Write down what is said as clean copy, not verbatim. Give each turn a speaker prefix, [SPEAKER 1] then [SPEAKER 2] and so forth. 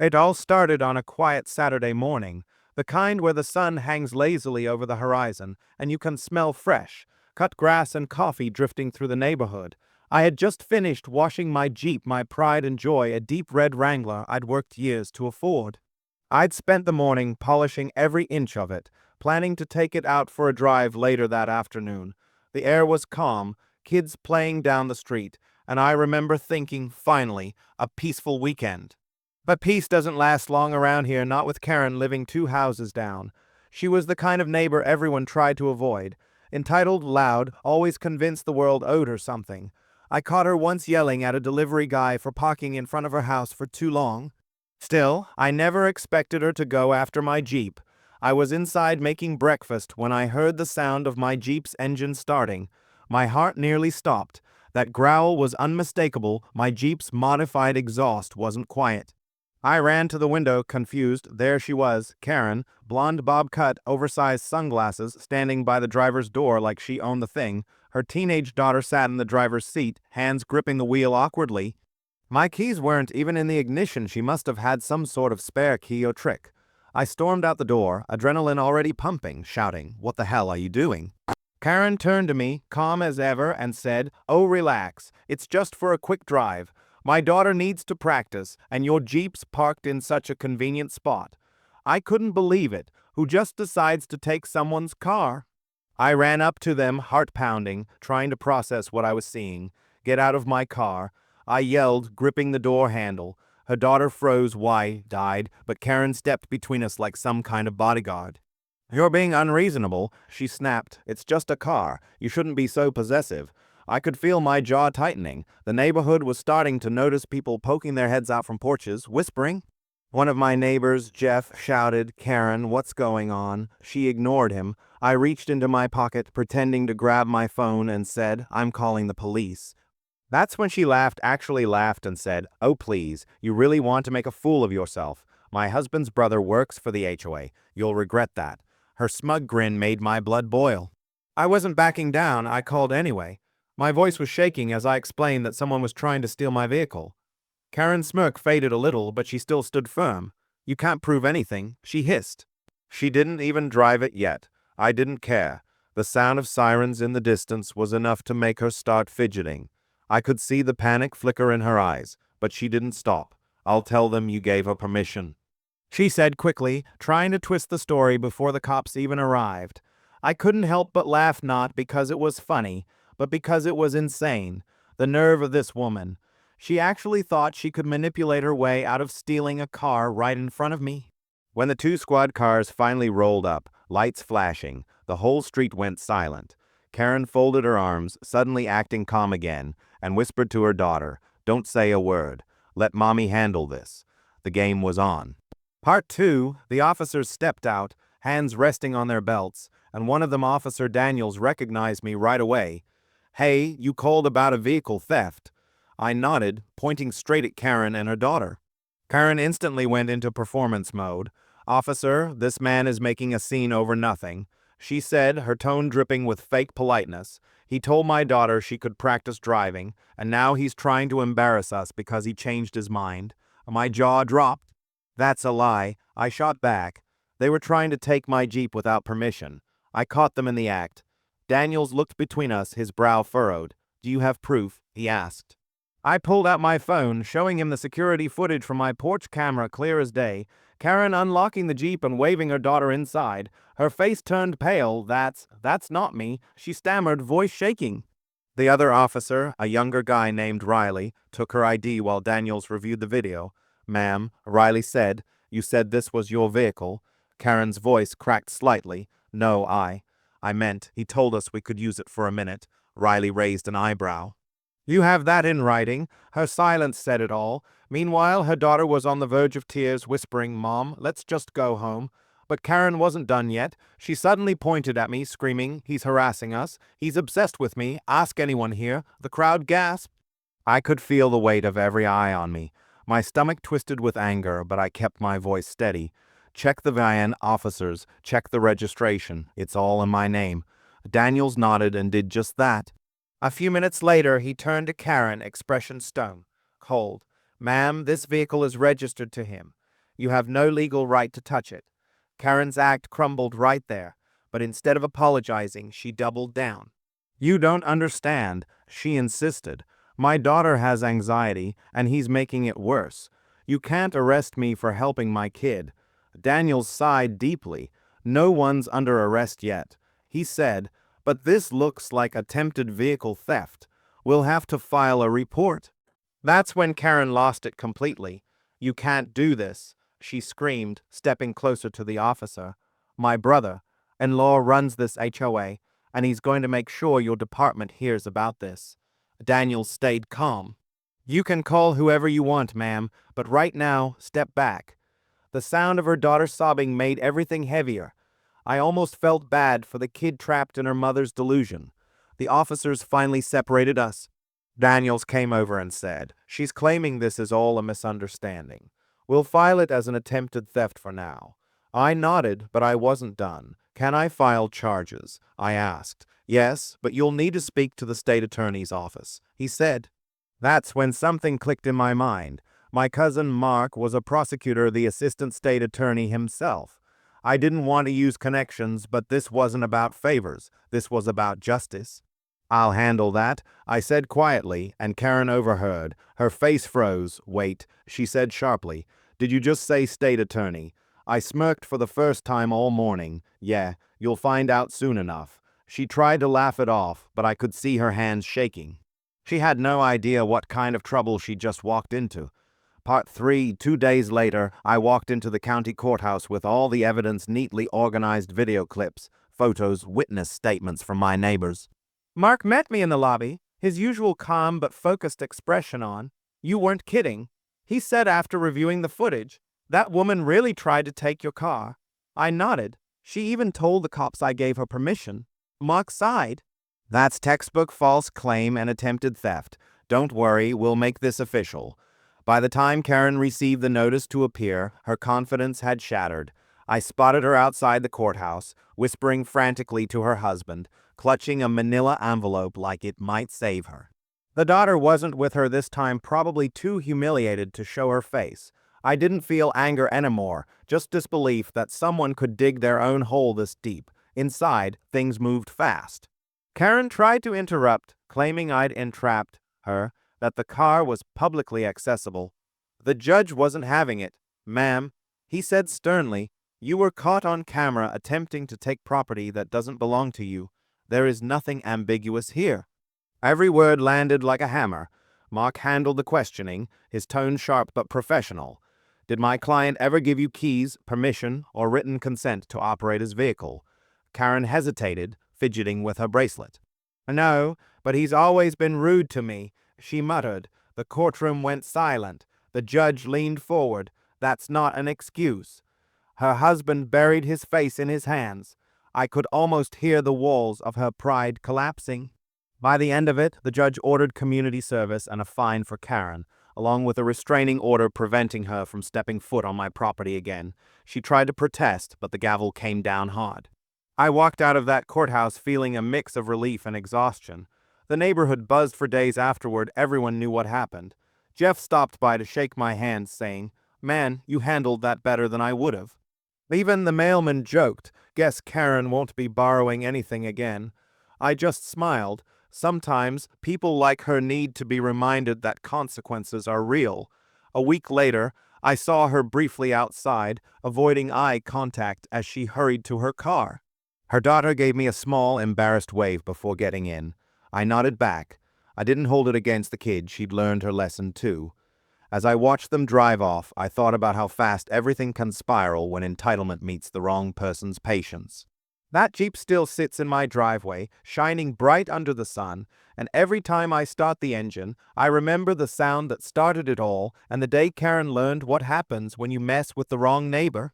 [SPEAKER 1] It all started on a quiet Saturday morning, the kind where the sun hangs lazily over the horizon and you can smell fresh, cut grass and coffee drifting through the neighborhood. I had just finished washing my Jeep, my pride and joy, a deep red Wrangler I'd worked years to afford. I'd spent the morning polishing every inch of it, planning to take it out for a drive later that afternoon. The air was calm, kids playing down the street, and I remember thinking, finally, a peaceful weekend. But peace doesn't last long around here, not with Karen living 2 houses down. She was the kind of neighbor everyone tried to avoid. Entitled, loud, always convinced the world owed her something. I caught her once yelling at a delivery guy for parking in front of her house for too long. Still, I never expected her to go after my Jeep. I was inside making breakfast when I heard the sound of my Jeep's engine starting. My heart nearly stopped. That growl was unmistakable. My Jeep's modified exhaust wasn't quiet. I ran to the window, confused. There she was, Karen, blonde bob cut, oversized sunglasses, standing by the driver's door like she owned the thing. Her teenage daughter sat in the driver's seat, hands gripping the wheel awkwardly. My keys weren't even in the ignition. She must have had some sort of spare key or trick. I stormed out the door, adrenaline already pumping, shouting, "What the hell are you doing?" Karen turned to me, calm as ever, and said, "Oh, relax. It's just for a quick drive. My daughter needs to practice, and your Jeep's parked in such a convenient spot." I couldn't believe it. Who just decides to take someone's car? I ran up to them, heart pounding, trying to process what I was seeing. "Get out of my car." I yelled, gripping the door handle. Her daughter froze, wide-eyed, but Karen stepped between us like some kind of bodyguard. "You're being unreasonable," she snapped. "It's just a car. You shouldn't be so possessive." I could feel my jaw tightening. The neighborhood was starting to notice people poking their heads out from porches, whispering. One of my neighbors, Jeff, shouted, "Karen, what's going on?" She ignored him. I reached into my pocket, pretending to grab my phone, and said, "I'm calling the police." That's when she laughed, actually laughed, and said, "Oh, please, you really want to make a fool of yourself. My husband's brother works for the HOA. You'll regret that." Her smug grin made my blood boil. I wasn't backing down. I called anyway. My voice was shaking as I explained that someone was trying to steal my vehicle. Karen's smirk faded a little, but she still stood firm. "You can't prove anything," she hissed. She didn't even drive it yet. I didn't care. The sound of sirens in the distance was enough to make her start fidgeting. I could see the panic flicker in her eyes, but she didn't stop. "I'll tell them you gave her permission," she said quickly, trying to twist the story before the cops even arrived. I couldn't help but laugh, not because it was funny, but because it was insane. The nerve of this woman. She actually thought she could manipulate her way out of stealing a car right in front of me. When the 2 squad cars finally rolled up, lights flashing, the whole street went silent. Karen folded her arms, suddenly acting calm again, and whispered to her daughter, "Don't say a word. Let mommy handle this." The game was on. Part 2, the officers stepped out, hands resting on their belts, and one of them, Officer Daniels, recognized me right away. "Hey, you called about a vehicle theft." I nodded, pointing straight at Karen and her daughter. Karen instantly went into performance mode. "Officer, this man is making a scene over nothing," she said, her tone dripping with fake politeness. "He told my daughter she could practice driving, and now he's trying to embarrass us because he changed his mind." My jaw dropped. "That's a lie," I shot back. "They were trying to take my Jeep without permission. I caught them in the act." Daniels looked between us, his brow furrowed. "Do you have proof?" he asked. I pulled out my phone, showing him the security footage from my porch camera clear as day. Karen unlocking the Jeep and waving her daughter inside. Her face turned pale. That's not me," she stammered, voice shaking. The other officer, a younger guy named Riley, took her ID while Daniels reviewed the video. "Ma'am," Riley said, "you said this was your vehicle." Karen's voice cracked slightly. "No, I meant, he told us we could use it for a minute." Riley raised an eyebrow. "You have that in writing?" Her silence said it all. Meanwhile, her daughter was on the verge of tears, whispering, "Mom, let's just go home." But Karen wasn't done yet. She suddenly pointed at me, screaming, "He's harassing us. He's obsessed with me. Ask anyone here." The crowd gasped. I could feel the weight of every eye on me. My stomach twisted with anger, but I kept my voice steady. "Check the van, officers. Check the registration. It's all in my name." Daniels nodded and did just that. A few minutes later, he turned to Karen, expression stone cold. "Ma'am, this vehicle is registered to him. You have no legal right to touch it. Karen's act crumbled right there, but instead of apologizing, she doubled down. You don't understand, she insisted. My daughter has anxiety, and he's making it worse. You can't arrest me for helping my kid. Daniel sighed deeply. No one's under arrest yet. He said, but this looks like attempted vehicle theft. We'll have to file a report. That's when Karen lost it completely. You can't do this, she screamed, stepping closer to the officer. My brother-in-law runs this HOA, and he's going to make sure your department hears about this. Daniel stayed calm. You can call whoever you want, ma'am, but right now, step back. The sound of her daughter sobbing made everything heavier. I almost felt bad for the kid trapped in her mother's delusion. The officers finally separated us. Daniels came over and said, she's claiming this is all a misunderstanding. We'll file it as an attempted theft for now. I nodded, but I wasn't done. Can I file charges? I asked. Yes, but you'll need to speak to the state attorney's office, he said. That's when something clicked in my mind. My cousin Mark was a prosecutor, the assistant state attorney himself. I didn't want to use connections, but this wasn't about favors. This was about justice. I'll handle that, I said quietly, and Karen overheard. Her face froze. Wait, she said sharply. Did you just say state attorney? I smirked for the first time all morning. Yeah, you'll find out soon enough. She tried to laugh it off, but I could see her hands shaking. She had no idea what kind of trouble she just walked into. Part 3, 2 days later, I walked into the county courthouse with all the evidence, neatly organized video clips, photos, witness statements from my neighbors. Mark met me in the lobby, his usual calm but focused expression on. You weren't kidding, he said after reviewing the footage. That woman really tried to take your car. I nodded. She even told the cops I gave her permission. Mark sighed. That's textbook false claim and attempted theft. Don't worry, we'll make this official. By the time Karen received the notice to appear, her confidence had shattered. I spotted her outside the courthouse, whispering frantically to her husband, clutching a manila envelope like it might save her. The daughter wasn't with her this time, probably too humiliated to show her face. I didn't feel anger anymore, just disbelief that someone could dig their own hole this deep. Inside, things moved fast. Karen tried to interrupt, claiming I'd entrapped her, that the car was publicly accessible. The judge wasn't having it. Ma'am, he said sternly, you were caught on camera attempting to take property that doesn't belong to you. There is nothing ambiguous here. Every word landed like a hammer. Mark handled the questioning, his tone sharp but professional. Did my client ever give you keys, permission, or written consent to operate his vehicle? Karen hesitated, fidgeting with her bracelet. No, but he's always been rude to me, she muttered. The courtroom went silent. The judge leaned forward. That's not an excuse. Her husband buried his face in his hands. I could almost hear the walls of her pride collapsing. By the end of it, the judge ordered community service and a fine for Karen, along with a restraining order preventing her from stepping foot on my property again. She tried to protest, but the gavel came down hard. I walked out of that courthouse feeling a mix of relief and exhaustion. The neighborhood buzzed for days afterward. Everyone knew what happened. Jeff stopped by to shake my hand, saying, Man, you handled that better than I would have. Even the mailman joked, guess Karen won't be borrowing anything again. I just smiled. Sometimes people like her need to be reminded that consequences are real. A week later, I saw her briefly outside, avoiding eye contact as she hurried to her car. Her daughter gave me a small, embarrassed wave before getting in. I nodded back. I didn't hold it against the kid. She'd learned her lesson too. As I watched them drive off, I thought about how fast everything can spiral when entitlement meets the wrong person's patience. That Jeep still sits in my driveway, shining bright under the sun, and every time I start the engine, I remember the sound that started it all and the day Karen learned what happens when you mess with the wrong neighbor.